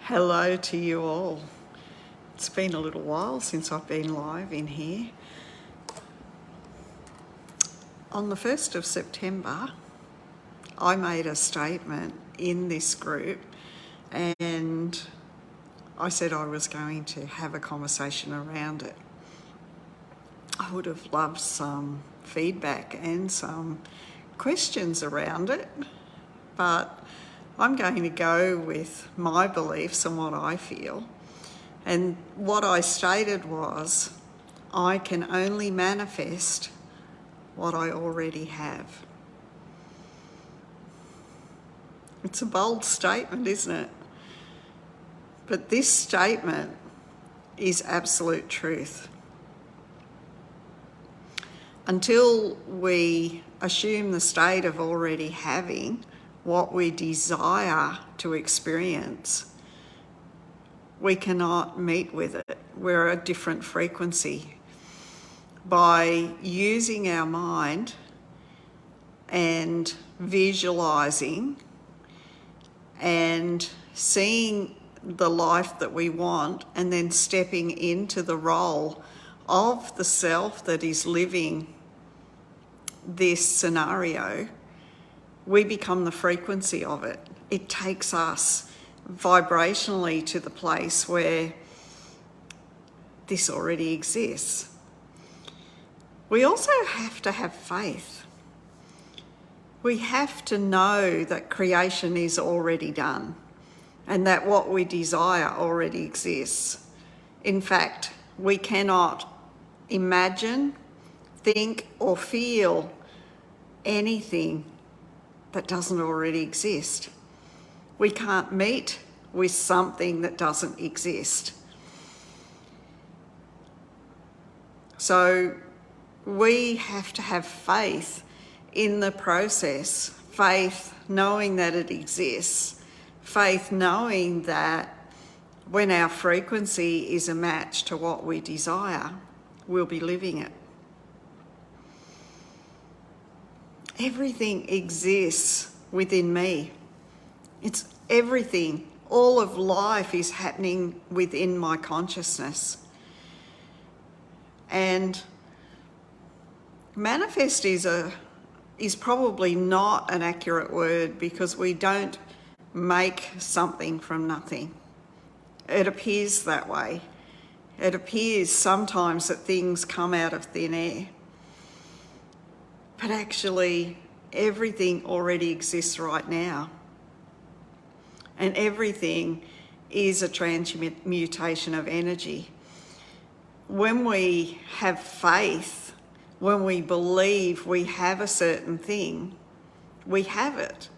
Hello to you all. It's been a little while since I've been live in here. On the 1st of September, I made a statement in this group and I said I was going to have a conversation around it. I would have loved some feedback and some questions around it, but I'm going to go with my beliefs and what I feel. And what I stated was, I can only manifest what I already have. It's a bold statement, isn't it? But this statement is absolute truth. Until we assume the state of already having what we desire to experience, we cannot meet with it. We're a different frequency. By using our mind and visualizing and seeing the life that we want, and then stepping into the role of the self that is living this scenario, we become the frequency of it. It takes us vibrationally to the place where this already exists. We also have to have faith. We have to know that creation is already done and that what we desire already exists. In fact, we cannot imagine, think, or feel anything that doesn't already exist. We can't meet with something that doesn't exist. So we have to have faith in the process, faith knowing that it exists, faith knowing that when our frequency is a match to what we desire, we'll be living it. Everything exists within me. It's everything. All of life is happening within my consciousness. And manifest is probably not an accurate word, because we don't make something from nothing. It appears that way. It appears sometimes that things come out of thin air. But actually, everything already exists right now. And everything is a transmutation of energy. When we have faith, when we believe we have a certain thing, we have it.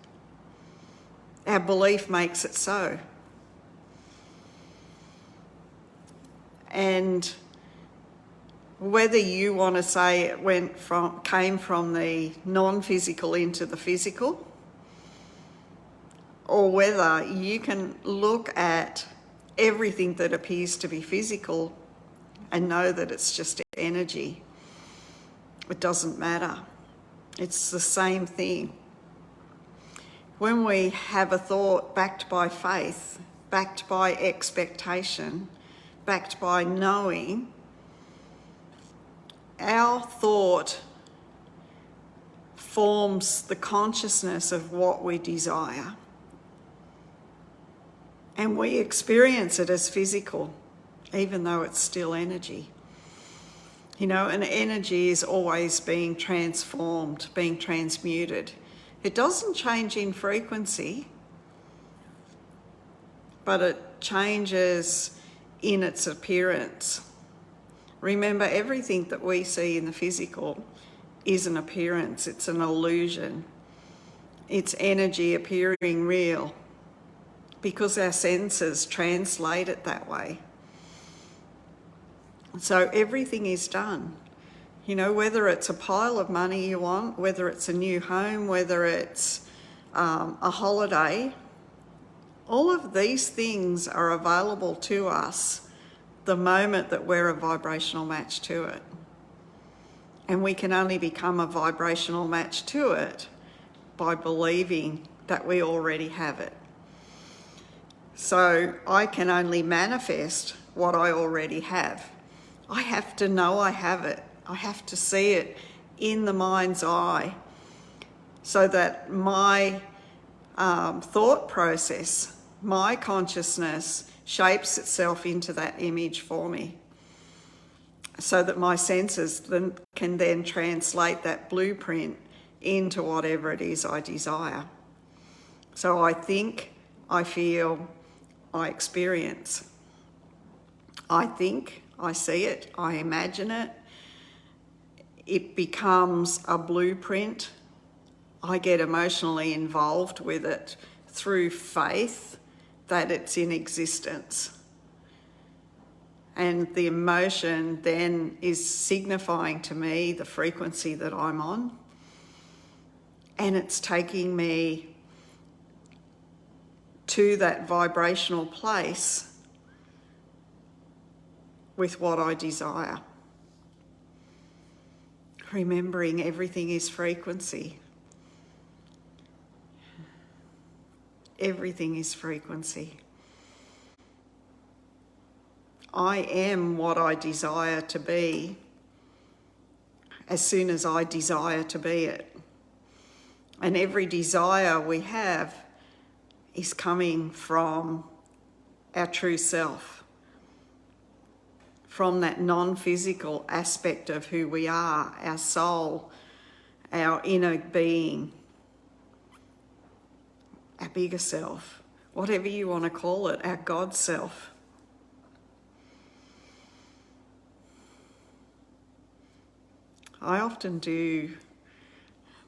Our belief makes it so. And whether you want to say it came from the non-physical into the physical, or whether you can look at everything that appears to be physical and know that it's just energy, it doesn't matter. It's the same thing. When we have a thought backed by faith, backed by expectation, backed by knowing, our thought forms the consciousness of what we desire. And we experience it as physical, even though it's still energy. You know, and energy is always being transformed, being transmuted. It doesn't change in frequency, but it changes in its appearance. Remember, everything that we see in the physical is an appearance, it's an illusion. It's energy appearing real because our senses translate it that way. So everything is done. You know, whether it's a pile of money you want, whether it's a new home, whether it's a holiday, all of these things are available to us the moment that we're a vibrational match to it. And we can only become a vibrational match to it by believing that we already have it. So I can only manifest what I already have. I have to know I have it. I have to see it in the mind's eye so that my thought process, my consciousness shapes itself into that image for me, so that my senses can then translate that blueprint into whatever it is I desire. So I think, I feel, I experience. I think, I see it, I imagine it. It becomes a blueprint. I get emotionally involved with it through faith that it's in existence. And the emotion then is signifying to me the frequency that I'm on. And it's taking me to that vibrational place with what I desire. Remembering everything is frequency. Everything is frequency. I am what I desire to be as soon as I desire to be it. And every desire we have is coming from our true self, from that non-physical aspect of who we are, our soul, our inner being, our bigger self, whatever you want to call it, our God self. I often do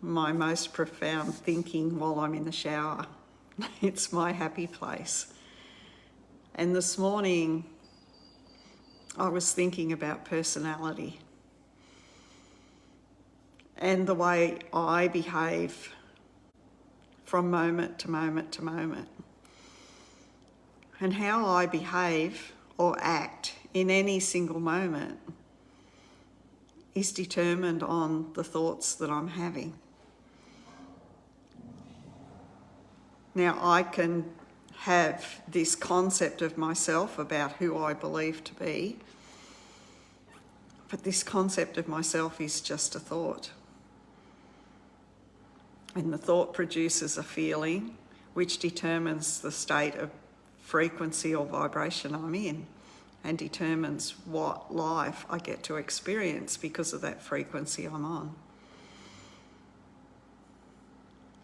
my most profound thinking while I'm in the shower. It's my happy place. And this morning, I was thinking about personality and the way I behave from moment to moment to moment. And how I behave or act in any single moment is determined on the thoughts that I'm having. Now, I can have this concept of myself about who I believe to be, but this concept of myself is just a thought. And the thought produces a feeling which determines the state of frequency or vibration I'm in and determines what life I get to experience because of that frequency I'm on.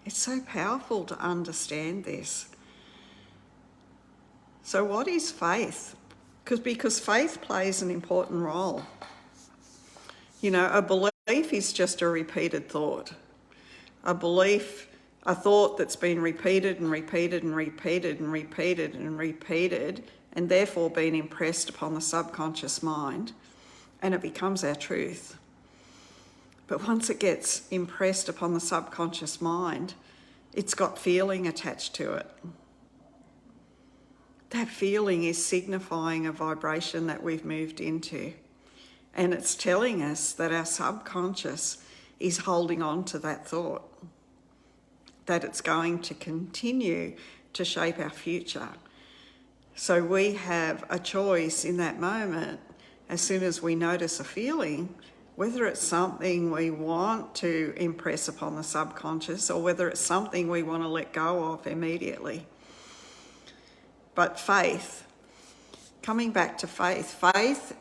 It's so powerful to understand this. So what is faith? Because faith plays an important role. You know, a belief is just a repeated thought. A belief, a thought that's been repeated and repeated and repeated and repeated and repeated, and therefore been impressed upon the subconscious mind, and it becomes our truth. But once it gets impressed upon the subconscious mind, it's got feeling attached to it. That feeling is signifying a vibration that we've moved into. And it's telling us that our subconscious is holding on to that thought, that it's going to continue to shape our future. So we have a choice in that moment, as soon as we notice a feeling, whether it's something we want to impress upon the subconscious or whether it's something we want to let go of immediately. But faith, coming back to faith,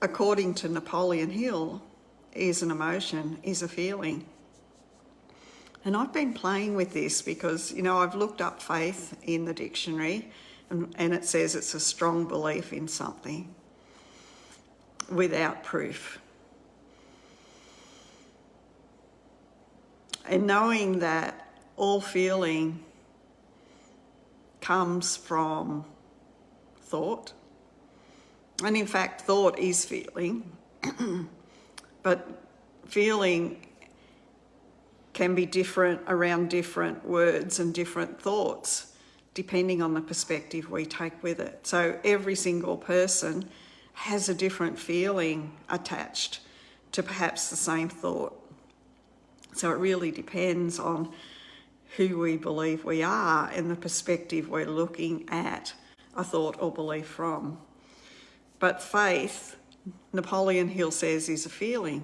according to Napoleon Hill, is an emotion, is a feeling. And I've been playing with this because, you know, I've looked up faith in the dictionary and it says it's a strong belief in something without proof. And knowing that all feeling comes from thought, and in fact thought is feeling, but feeling can be different around different words and different thoughts depending on the perspective we take with it. So every single person has a different feeling attached to perhaps the same thought. So it really depends on who we believe we are and the perspective we're looking at a thought or belief from. But faith, Napoleon Hill says, is a feeling.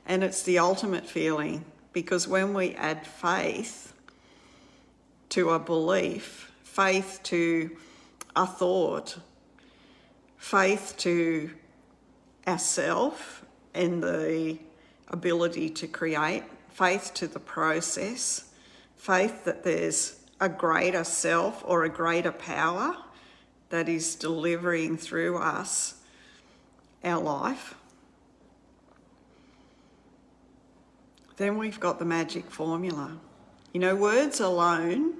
And it's the ultimate feeling, because when we add faith to a belief, faith to a thought, faith to ourself and the ability to create, faith to the process, faith that there's a greater self or a greater power that is delivering through us our life, then we've got the magic formula. You know, words alone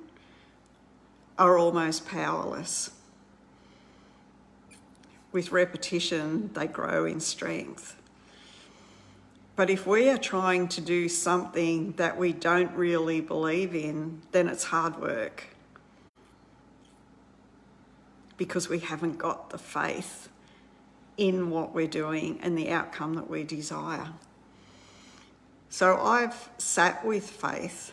are almost powerless. With repetition, they grow in strength. But if we are trying to do something that we don't really believe in, then it's hard work, because we haven't got the faith in what we're doing and the outcome that we desire. So I've sat with faith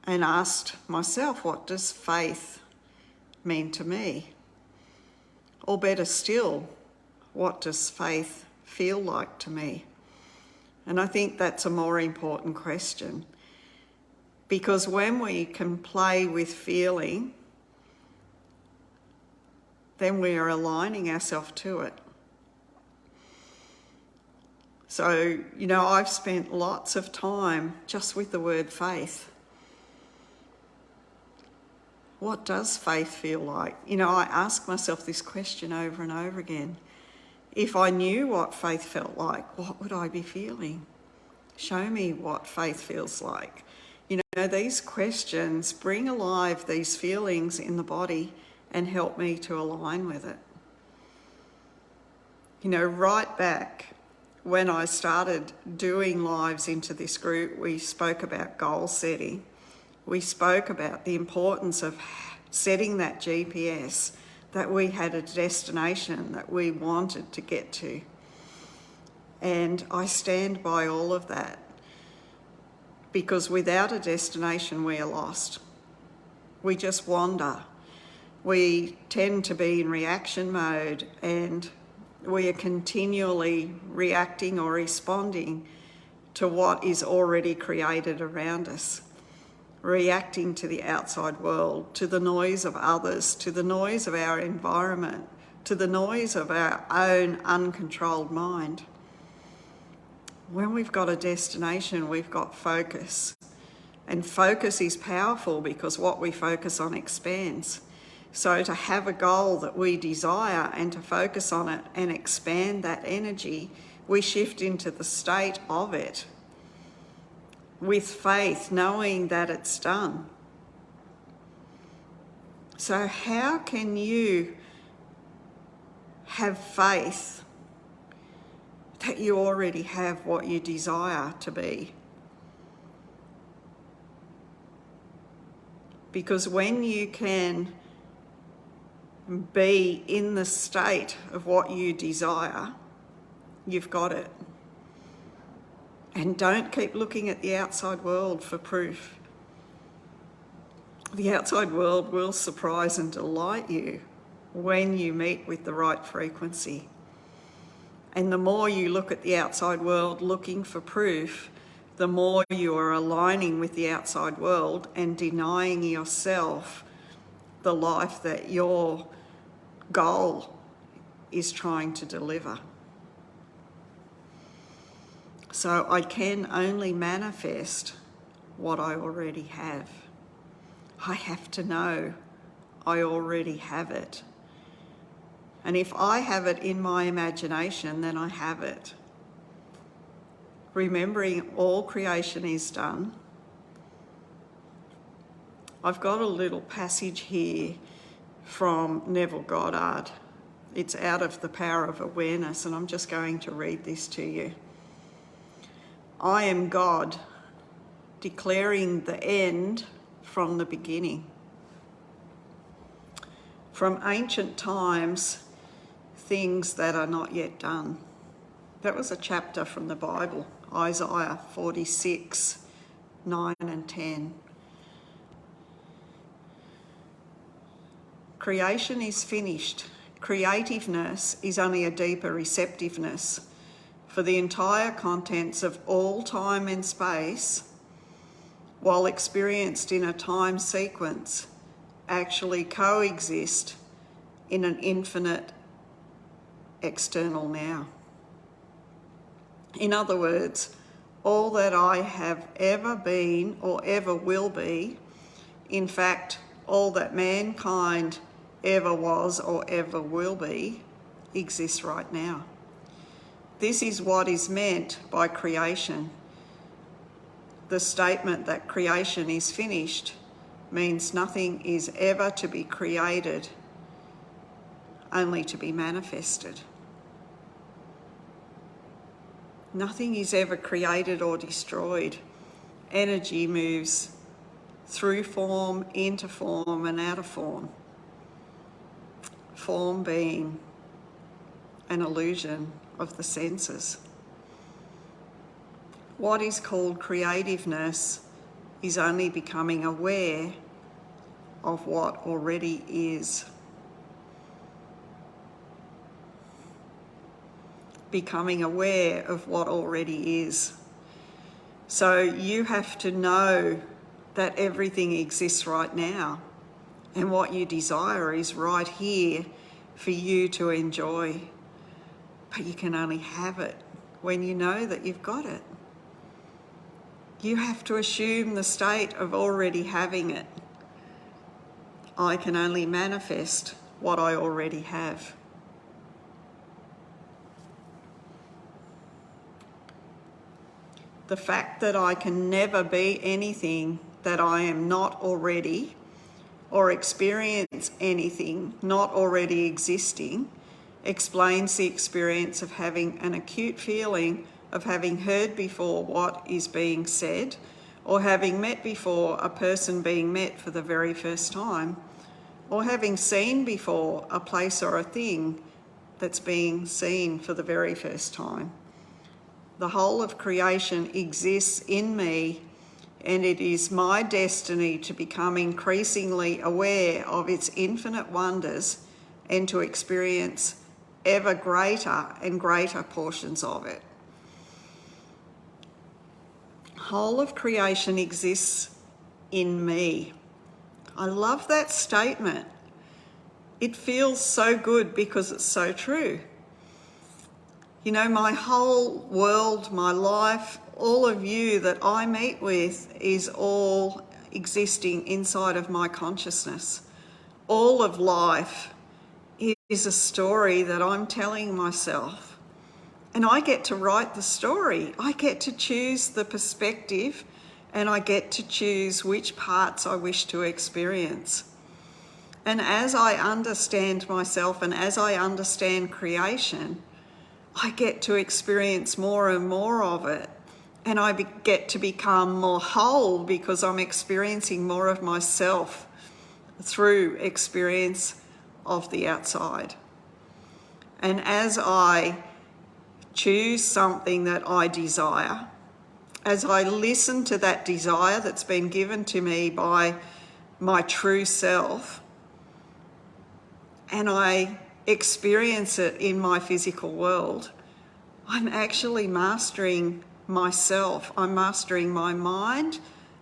and asked myself, what does faith mean to me? Or better still, what does faith feel like to me? And I think that's a more important question, because when we can play with feeling, then we are aligning ourselves to it. So, you know, I've spent lots of time just with the word faith. What does faith feel like? You know, I ask myself this question over and over again. If I knew what faith felt like, what would I be feeling? Show me what faith feels like. You know, these questions bring alive these feelings in the body and help me to align with it. You know, right back when I started doing lives into this group, we spoke about goal setting. We spoke about the importance of setting that GPS, that we had a destination that we wanted to get to. And I stand by all of that, because without a destination, we are lost. We just wander. We tend to be in reaction mode, and we are continually reacting or responding to what is already created around us, reacting to the outside world, to the noise of others, to the noise of our environment, to the noise of our own uncontrolled mind. When we've got a destination, we've got focus. And focus is powerful because what we focus on expands. So to have a goal that we desire and to focus on it and expand that energy, we shift into the state of it with faith, knowing that it's done. So how can you have faith that you already have what you desire to be? Because when you can be in the state of what you desire, you've got it. And don't keep looking at the outside world for proof. The outside world will surprise and delight you when you meet with the right frequency. And the more you look at the outside world looking for proof, the more you are aligning with the outside world and denying yourself the life that your goal is trying to deliver. So I can only manifest what I already have. I have to know I already have it. And if I have it in my imagination, then I have it. Remembering all creation is done. I've got a little passage here from Neville Goddard. It's out of The Power of Awareness, and I'm just going to read this to you. I am God, declaring the end from the beginning. From ancient times, things that are not yet done. That was a chapter from the Bible, Isaiah 46, 9 and 10. Creation is finished. Creativeness is only a deeper receptiveness for the entire contents of all time and space, while experienced in a time sequence, actually coexist in an infinite external now. In other words, all that I have ever been or ever will be, in fact, all that mankind ever was or ever will be, exists right now. This is what is meant by creation. The statement that creation is finished means nothing is ever to be created, only to be manifested. Nothing is ever created or destroyed. Energy moves through form, into form, and out of form. Form being an illusion of the senses. What is called creativeness is only becoming aware of what already is. Becoming aware of what already is. So you have to know that everything exists right now, and what you desire is right here for you to enjoy. But you can only have it when you know that you've got it. You have to assume the state of already having it. I can only manifest what I already have. The fact that I can never be anything that I am not already, or experience anything not already existing, explains the experience of having an acute feeling of having heard before what is being said, or having met before a person being met for the very first time, or having seen before a place or a thing that's being seen for the very first time. The whole of creation exists in me, and it is my destiny to become increasingly aware of its infinite wonders and to experience ever greater and greater portions of it. Whole of creation exists in me. I love that statement. It feels so good because it's so true. You know, my whole world, my life, all of you that I meet with is all existing inside of my consciousness. All of life is a story that I'm telling myself. And I get to write the story. I get to choose the perspective, and I get to choose which parts I wish to experience. And as I understand myself and as I understand creation, I get to experience more and more of it. And I get to become more whole because I'm experiencing more of myself through experience of the outside. And as I choose something that I desire, as I listen to that desire that's been given to me by my true self, and I experience it in my physical world, I'm actually mastering myself. I'm mastering my mind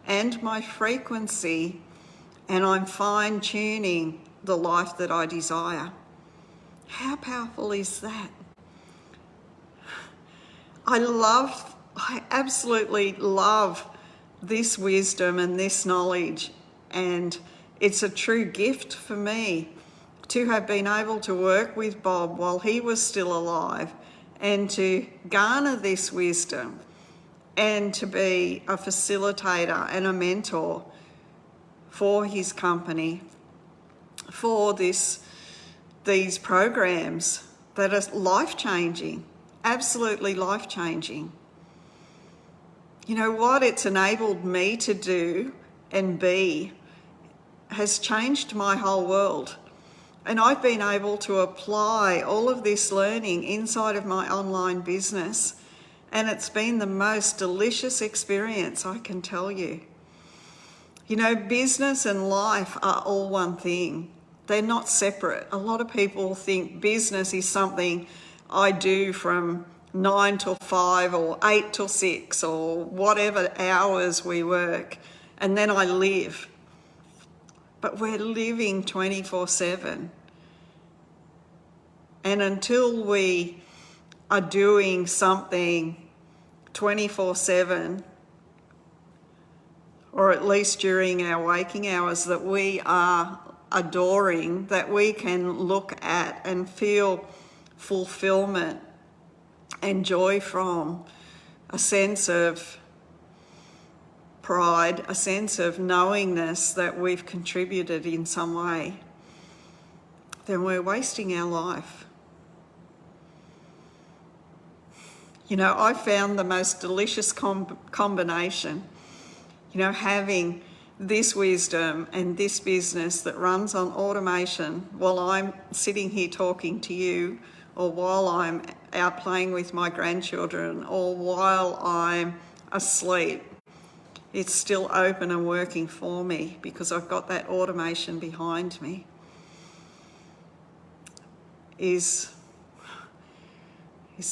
and my frequency, and I'm fine-tuning the life that I desire. How powerful is that? I absolutely love this wisdom and this knowledge, and it's a true gift for me to have been able to work with Bob while he was still alive and to garner this wisdom and to be a facilitator and a mentor for his company, for these programs that are life-changing, absolutely life-changing. You know, what it's enabled me to do and be has changed my whole world. And I've been able to apply all of this learning inside of my online business, and it's been the most delicious experience, I can tell you. You know, business and life are all one thing. They're not separate. A lot of people think business is something I do from 9 till 5 or 8 till 6 or whatever hours we work, and then I live. But we're living 24/7. And until we are doing something 24/7, or at least during our waking hours, that we are adoring, that we can look at and feel fulfillment and joy from, a sense of pride, a sense of knowingness that we've contributed in some way, then we're wasting our life. You know, I found the most delicious combination, you know, having this wisdom and this business that runs on automation while I'm sitting here talking to you, or while I'm out playing with my grandchildren, or while I'm asleep. It's still open and working for me because I've got that automation behind me. Is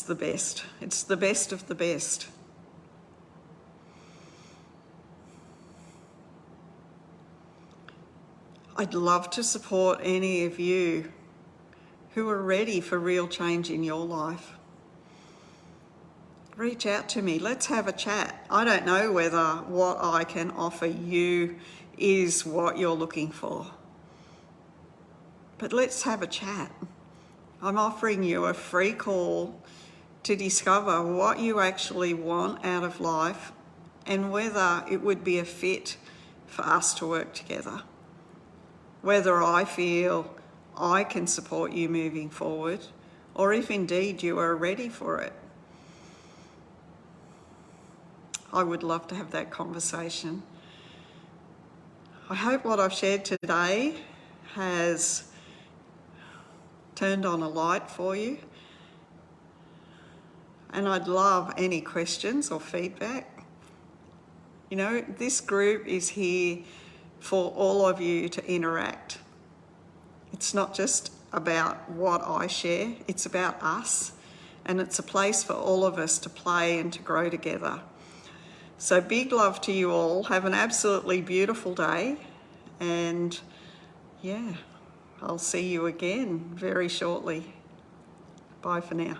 the best. It's the best of the best. I'd love to support any of you who are ready for real change in your life. Reach out to me. Let's have a chat. I don't know whether what I can offer you is what you're looking for, but let's have a chat. I'm offering you a free call to discover what you actually want out of life and whether it would be a fit for us to work together. Whether I feel I can support you moving forward, or if indeed you are ready for it. I would love to have that conversation. I hope what I've shared today has turned on a light for you. And I'd love any questions or feedback. You know, this group is here for all of you to interact. It's not just about what I share, it's about us, and it's a place for all of us to play and to grow together. So big love to you all. Have an absolutely beautiful day, and yeah, I'll see you again very shortly. Bye for now.